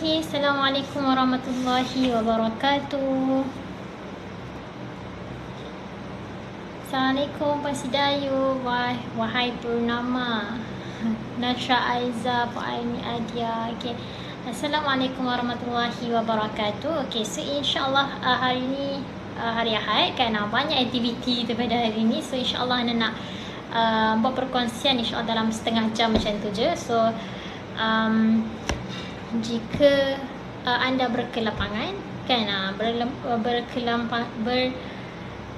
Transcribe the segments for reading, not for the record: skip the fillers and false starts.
Okay, Assalamualaikum warahmatullahi wabarakatuh. Assalamualaikum Pak Sidayu, wahai Purnama, Nasra Aiza, Pak Aini Adia. Okay. Assalamualaikum warahmatullahi wabarakatuh. Okay, so insyaAllah hari ni hari Ahad kan, banyak aktiviti daripada hari ni. So insyaAllah Ana nak buat perkongsian insyaAllah dalam setengah jam macam tu je. So jika anda berkelapangan kan,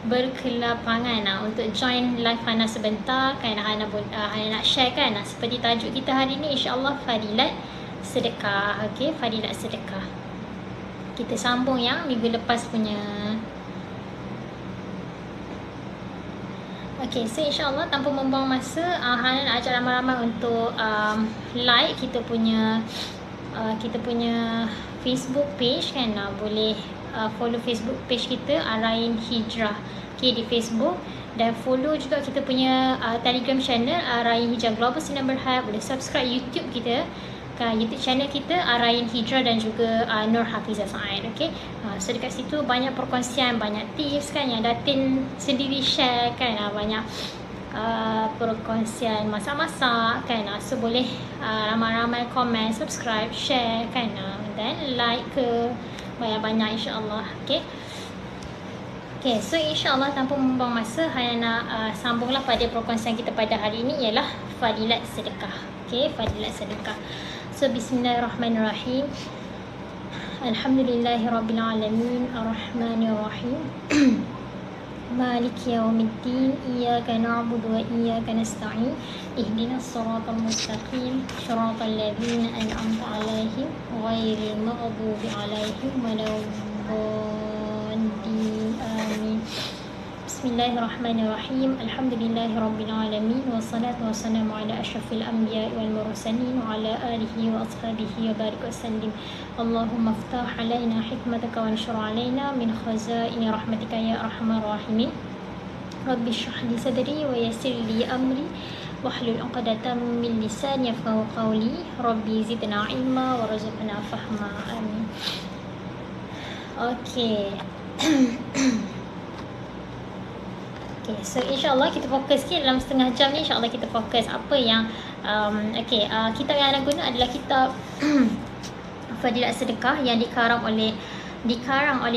berkelapangan untuk join live Hana sebentar kan, Hana nak share kan, seperti tajuk kita hari ni insyaAllah Fadilat Sedekah. Okay, Fadilat Sedekah. Kita sambung yang minggu lepas punya. Okay, so insyaAllah tanpa membuang masa, Hana nak ajak ramai-ramai untuk like kita punya Facebook page kan. Boleh follow Facebook page kita Arain Hijrah, okay, di Facebook, dan follow juga kita punya Telegram channel Arain Hijrah Global Sinar Berhad. Boleh subscribe YouTube kita kan, YouTube channel kita Arain Hijrah dan juga Nur Hafizah Said. Okay, so dekat situ banyak perkongsian, banyak tips kan yang Datin sendiri share kan, banyak perkongsian masak-masak kan. So boleh ramai-ramai komen, subscribe, share kan, dan like ke banyak-banyak insyaAllah. Okay, so insyaAllah tanpa membuang masa, Hana nak sambunglah pada perkongsian kita pada hari ini, ialah Fadilat Sedekah. Okay, Fadilat Sedekah. So bismillahirrahmanirrahim. Alhamdulillahirrabbilalamin, Ar-Rahmanirrahim. Maliki yaumiddin, iyyaka na'budu wa iyyaka nasta'in, ihdinas siratal mustaqim, siratal ladzina an'amta 'alaihim ghairil maghdubi 'alaihim waladdallin. Amin. Bismillahirrahmanirrahim. Alhamdulillahirabbil alamin, wassalatu wassalamu ala asyrafil anbiya'i wal mursalin wa ala alihi wa ashabihi wa barik wasallim. Allahumma iftah alaina hikmataka wa anshur alaina min khazaini rahmatika ya arhamar rahimin. Rabbi shrah li sadri wa yassir li amri wahlul 'uqdatam min lisani yafqahu qawli. Rabbi zidna ilma warzuqna fahma. Amin. Okay. Okay, so insyaAllah kita fokus sikit dalam setengah jam ni. InsyaAllah kita fokus apa yang kitab yang Ana guna adalah kitab Fadilat Sedekah yang dikarang oleh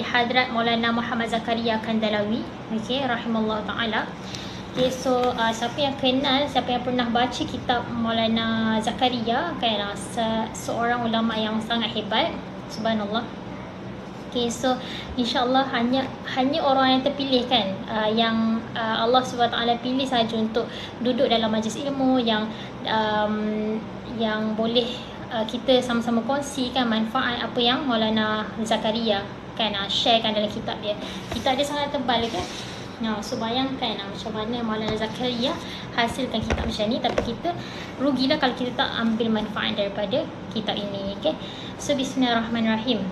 Hadrat Maulana Muhammad Zakaria Kandalawi, okay, rahimallahu ta'ala. Okay, so siapa yang kenal, siapa yang pernah baca kitab Maulana Zakaria kan, seorang ulama yang sangat hebat, subhanallah. Okay, so insyaAllah hanya orang yang terpilih kan, yang Allah SWT pilih saja untuk duduk dalam majlis ilmu yang boleh kita sama-sama kongsi kan manfaat apa yang Maulana Zakaria kan sharekan dalam kitab dia. Kitab dia sangat tebal kan. So bayangkan macam mana Maulana Zakaria hasilkan kitab macam ni, tapi kita rugilah kalau kita tak ambil manfaat daripada kitab ini. Okay, so bismillahirrahmanirrahim.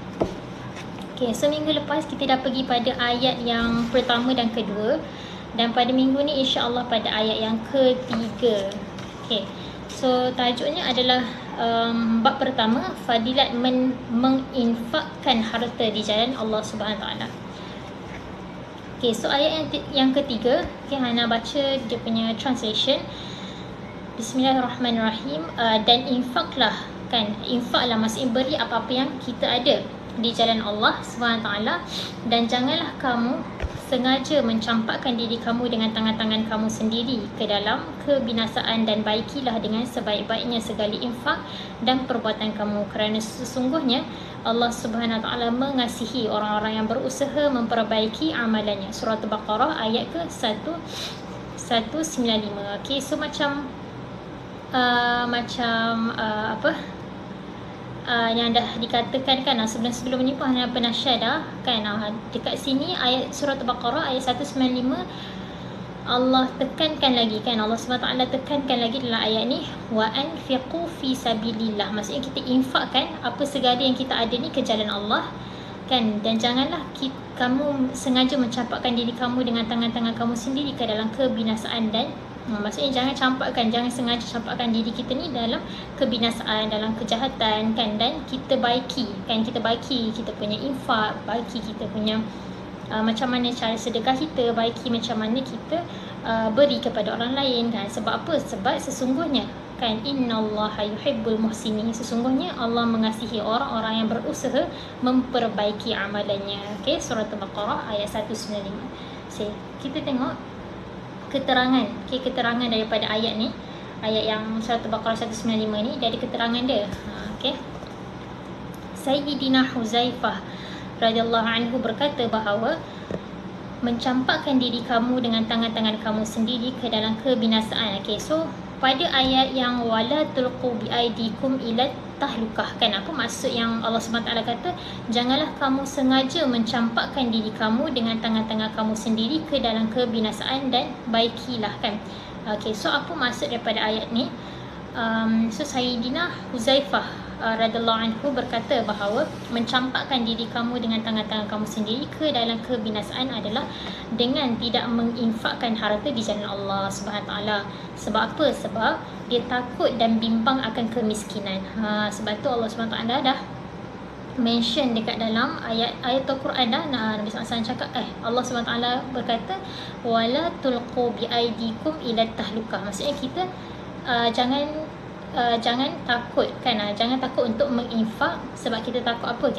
Okay, so minggu lepas kita dah pergi pada ayat yang pertama dan kedua, dan pada minggu ni insyaAllah pada ayat yang ketiga. Okay, so tajuknya adalah bab pertama, Fadilat menginfakkan harta di jalan Allah Subhanahu Wa Taala. Okay, so ayat yang ketiga, okay, Hana baca dia punya translation. Bismillahirrahmanirrahim. Dan infaklah kan, infaklah maksudnya beri apa-apa yang kita ada di jalan Allah SWT, dan janganlah kamu sengaja mencampakkan diri kamu dengan tangan-tangan kamu sendiri ke dalam kebinasaan, dan baikilah dengan sebaik-baiknya segala infak dan perbuatan kamu, kerana sesungguhnya Allah Subhanahu Wa Taala mengasihi orang-orang yang berusaha memperbaiki amalannya. Surah Al-Baqarah ayat ke 195. Okey, so macam yang dah dikatakan kan sebelum-sebelum ni pun Hana pernah share dah kan, dekat sini ayat surah Al-Baqarah ayat 195 Allah tekankan lagi kan, Allah SWT tekankan lagi dalam ayat ni, wa anfiqu fi sabilillah, maksudnya kita infakkan apa segala yang kita ada ni ke jalan Allah kan, dan janganlah kamu sengaja mencampakkan diri kamu dengan tangan-tangan kamu sendiri ke dalam kebinasaan, dan maksudnya jangan sengaja campakkan diri kita ni dalam kebinasaan, dalam kejahatan kan, dan kita baiki kita punya infak, baiki kita punya macam mana cara sedekah kita, baiki macam mana kita beri kepada orang lain kan. Sebab apa? Sebab sesungguhnya kan, innallaha yuhibbul muhsinin, sesungguhnya Allah mengasihi orang-orang yang berusaha memperbaiki amalannya. Okey, surah Al-Baqarah ayat 195. Kita tengok keterangan daripada ayat ni, ayat yang surah Al-Baqarah 195 ni, dia ada keterangan dia. Okey, Sayyidina Huzaifah radhiyallahu anhu berkata bahawa mencampakkan diri kamu dengan tangan-tangan kamu sendiri ke dalam kebinasaan. Okey, so pada ayat yang wala tulqu biaidikum ila tahlukah kan, apa maksud yang Allah SWT kata janganlah kamu sengaja mencampakkan diri kamu dengan tangan-tangan kamu sendiri ke dalam kebinasaan, dan baikilah kan. Okey, so apa maksud daripada ayat ni? So Sayyidina Huzaifah radhiyallahu anhu berkata bahawa mencampakkan diri kamu dengan tangan-tangan kamu sendiri ke dalam kebinasaan adalah dengan tidak menginfakkan harta di jalan Allah Subhanahu Taala. Sebab apa? Sebab dia takut dan bimbang akan kemiskinan. Sebab tu Allah Subhanahu Taala dah mention dekat dalam ayat Al-Quran dah, Nabi SAW cakap Allah SWT berkata wala tulqu biaidikum ila tahlukah, maksudnya kita jangan takut kan, jangan takut untuk menginfak. Sebab kita takut apa?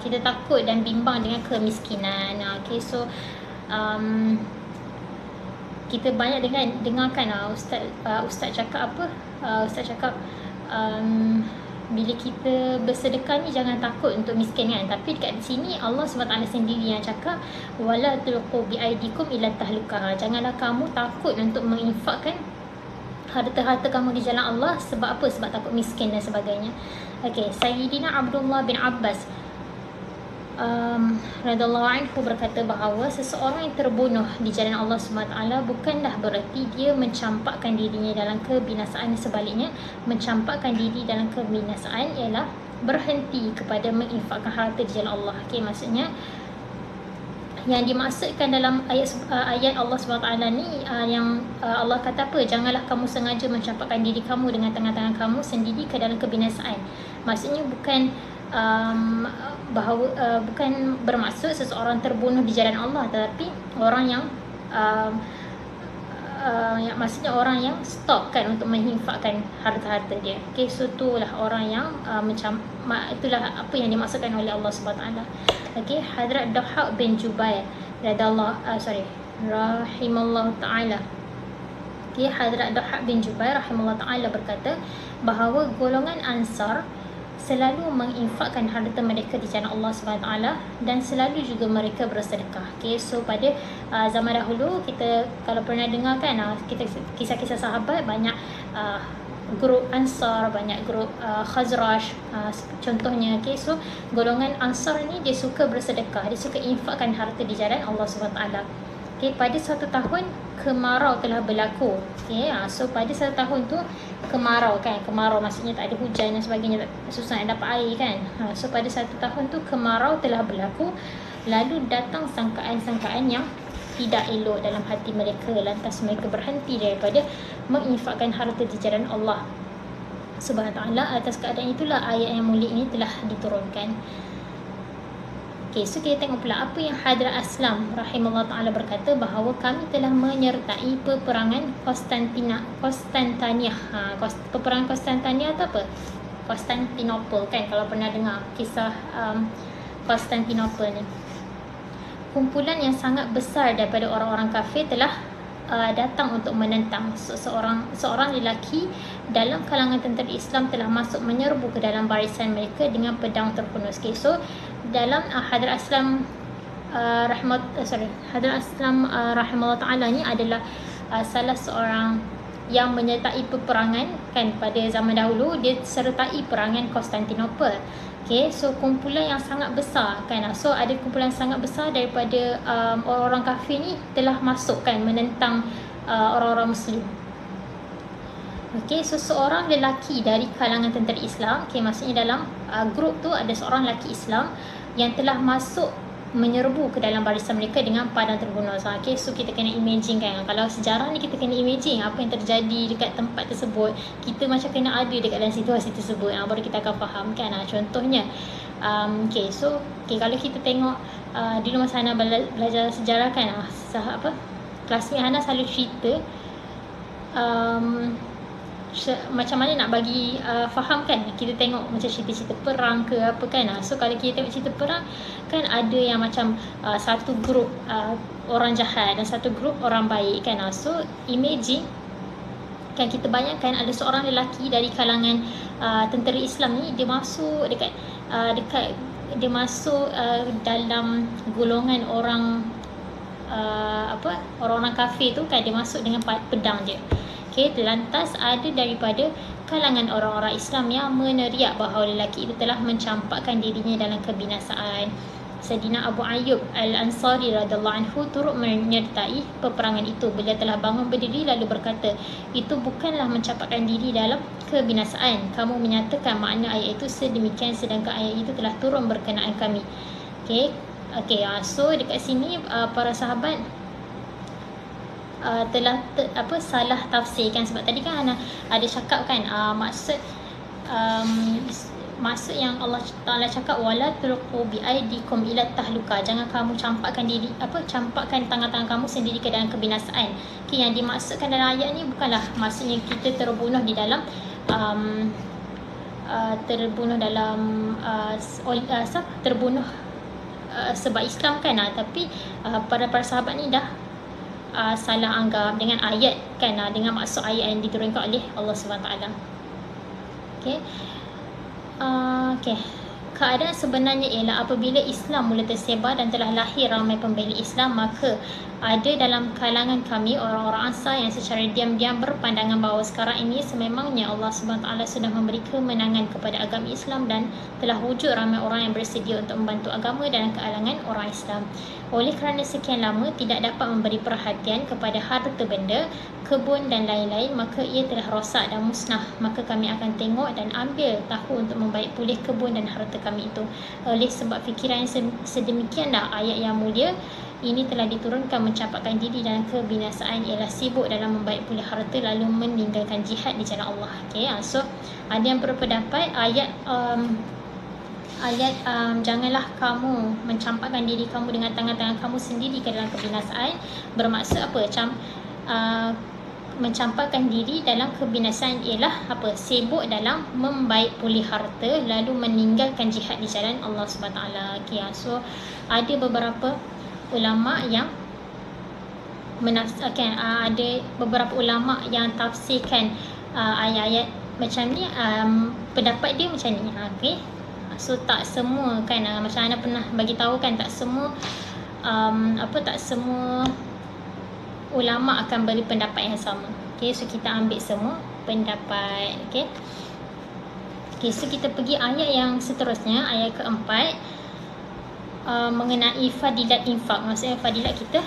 Kita takut dan bimbang dengan kemiskinan. Okay, so kita banyak dengarkan ustaz cakap apa? Ustaz cakap bila kita bersedekah ni jangan takut untuk miskin kan. Tapi dekat sini Allah SWT sendiri yang cakap wala tulqu biaidikum ila tahlukah, janganlah kamu takut untuk menginfakkan harta-harta kamu di jalan Allah. Sebab apa? Sebab takut miskin dan sebagainya. Okey, Sayyidina Abdullah bin Abbas radhiyallahu anhu berkata bahawa seseorang yang terbunuh di jalan Allah SWT bukanlah bererti dia mencampakkan dirinya dalam kebinasaan. Sebaliknya, mencampakkan diri dalam kebinasaan ialah berhenti kepada menginfakkan harta di jalan Allah. Okey, maksudnya yang dimaksudkan dalam ayat Allah SWT ni yang Allah kata apa? Janganlah kamu sengaja mencampakkan diri kamu dengan tangan-tangan kamu sendiri ke dalam kebinasaan. Maksudnya bukan bukan bermaksud seseorang terbunuh di jalan Allah, tetapi orang yang maksudnya orang yang stop kan untuk menginfakkan harta-harta dia. Okey, so itulah orang yang itulah apa yang dimaksudkan oleh Allah SWT. Okey, Hadrat Dhahhak bin Jubair rahimallahu taala. Okey, Hadrat Dhahhak bin Jubair rahimallahu taala berkata bahawa golongan Ansar selalu menginfakkan harta mereka di jalan Allah SWT, dan selalu juga mereka bersedekah. Okay, so pada zaman dahulu, kita kalau pernah dengar kan, kita kisah-kisah sahabat, banyak grup Ansar, banyak grup Khazraj contohnya. Okay, so golongan Ansar ni dia suka bersedekah, dia suka infakkan harta di jalan Allah SWT. Okay, pada satu tahun kemarau telah berlaku. Okay, so pada satu tahun tu kemarau kan, kemarau maksudnya tak ada hujan dan sebagainya, susah nak dapat air kan. So pada satu tahun tu kemarau telah berlaku, lalu datang sangkaan-sangkaan yang tidak elok dalam hati mereka, lantas mereka berhenti daripada menginfakkan harta di jalan Allah Subhanahu Taala. Atas keadaan itulah ayat yang mulia ini telah diturunkan. Okay, so kita tengok pula apa yang Hadrat Aslam rahimahullah ta'ala berkata bahawa kami telah menyertai peperangan Konstantinia. Peperangan Konstantinia tu apa? Konstantinopel kan, kalau pernah dengar kisah Konstantinopel ni. kumpulan yang sangat besar daripada orang-orang kafir telah datang untuk menentang. Seorang lelaki dalam kalangan tentera Islam telah masuk menyerbu ke dalam barisan mereka dengan pedang terhunus. Okay, so dalam Hadrat Aslam rahimahullah ta'ala ni adalah salah seorang yang menyertai peperangan kan pada zaman dahulu. Dia sertai perangan Konstantinopel. Okay, so kumpulan yang sangat besar kan. So ada kumpulan yang sangat besar daripada orang-orang kafir ni telah masuk kan menentang orang-orang Muslim. Okay, so seorang lelaki dari kalangan tentera Islam, okay, maksudnya dalam grup tu ada seorang lelaki Islam yang telah masuk menyerbu ke dalam barisan mereka dengan padang terhunus. Okay, so kita kena imagine kan, kalau sejarah ni kita kena imagine apa yang terjadi dekat tempat tersebut. Kita macam kena ada dekat dalam situasi tersebut, baru kita akan faham kan. Contohnya okay, so okay, kalau kita tengok dulu masa Hana belajar sejarah kan, classmate Hana selalu cerita macam mana nak bagi faham kan. Kita tengok macam cerita-cerita perang ke apa kan. So kalau kita tengok cerita perang kan, ada yang macam satu grup orang jahat dan satu grup orang baik kan. So imagine kan, kita bayangkan ada seorang lelaki dari kalangan tentera Islam ni, dia masuk dekat dia masuk dalam golongan orang orang-orang kafir tu kan. Dia masuk dengan pedang dia. Okay, lantas ada daripada kalangan orang-orang Islam yang meneriak bahawa lelaki itu telah mencampakkan dirinya dalam kebinasaan. Sayyidina Abu Ayyub Al-Ansari radhiyallahu anhu turut menyertai peperangan itu. Beliau telah bangun berdiri lalu berkata, itu bukanlah mencampakkan diri dalam kebinasaan. Kamu menyatakan makna ayat itu sedemikian sedangkan ayat itu telah turun berkenaan kami. Okay, so dekat sini para sahabat telah salah tafsirkan. Sebab tadi kan ada cakap kan, maksud yang Allah Taala cakap wala tulqu biaidikum ila tahluka, jangan kamu campakkan tangan-tangan kamu sendiri ke dalam kebinasaan. Okay, yang dimaksudkan dalam ayat ni bukanlah maksudnya kita terbunuh di dalam terbunuh sebab Islam kan, tapi para sahabat ni dah salah anggap dengan ayat kan, dengan maksud ayat yang diturunkan oleh Allah SWT. Okay. Keadaan sebenarnya ialah apabila Islam mula tersebar dan telah lahir ramai pembela Islam, maka ada dalam kalangan kami orang-orang Ansar yang secara diam-diam berpandangan bahawa sekarang ini sememangnya Allah SWT sudah memberi kemenangan kepada agama Islam dan telah wujud ramai orang yang bersedia untuk membantu agama dalam kalangan orang Islam. Oleh kerana sekian lama tidak dapat memberi perhatian kepada harta benda, kebun dan lain-lain, maka ia telah rosak dan musnah. Maka kami akan tengok dan ambil tahu untuk membaik pulih kebun dan harta kami itu. Oleh sebab fikiran yang sedemikianlah ayat yang mulia ini telah diturunkan mencampakkan diri dalam kebinasaan ialah sibuk dalam membaik pulih harta lalu meninggalkan jihad di jalan Allah. Okay, so ada yang berpendapat ayat janganlah kamu mencampakkan diri kamu dengan tangan-tangan kamu sendiri ke dalam kebinasaan, bermaksud apa? Mencampakkan diri dalam kebinasaan ialah sibuk dalam membaik pulih harta lalu meninggalkan jihad di jalan Allah SWT. Okay, so ada beberapa ulama yang menafsirkan, ada beberapa ulama yang tafsirkan ayat-ayat macam ni, pendapat dia macam ni. Okay, so tak semua kan, macam Ana pernah bagi tahu kan, tak semua tak semua ulama akan beri pendapat yang sama. Okay, so kita ambil semua pendapat. Okay, so kita pergi ayat yang seterusnya, ayat keempat, mengenai fadilat infak. Maksudnya fadilat kita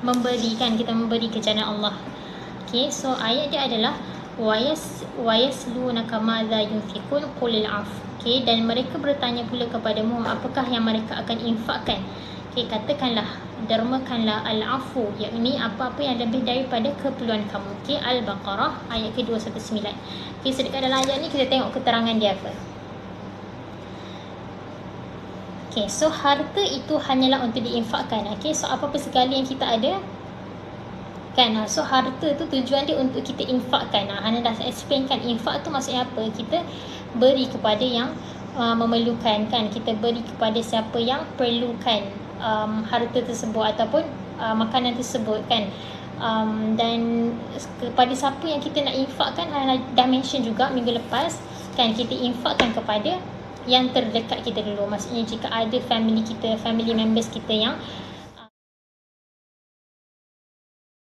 memberi kan, kita memberi ke jalan Allah. Okay, so ayat dia adalah wayaslunaka madza yunfikun qulil af. Okay, dan mereka bertanya pula kepadamu apakah yang mereka akan infakkan. Okay, katakanlah, dermakanlah al-afu, yakni apa-apa yang lebih daripada keperluan kamu. Okay, Al-Baqarah ayat ke-219. Okay, so dekat dalam ayat ni kita tengok keterangan dia apa. Okay, so harta itu hanyalah untuk diinfakkan. Okay, so apa-apa segala yang kita ada kan, so harta tu tujuan dia untuk kita infakkan. Hana dah explain kan, infak tu maksudnya apa? Kita beri kepada yang memerlukan kan, kita beri kepada siapa yang perlukan harta tersebut ataupun makanan tersebut kan. Dan kepada siapa yang kita nak infakkan, dah mention juga minggu lepas kan, kita infakkan kepada yang terdekat kita dulu. Maksudnya jika ada family members kita yang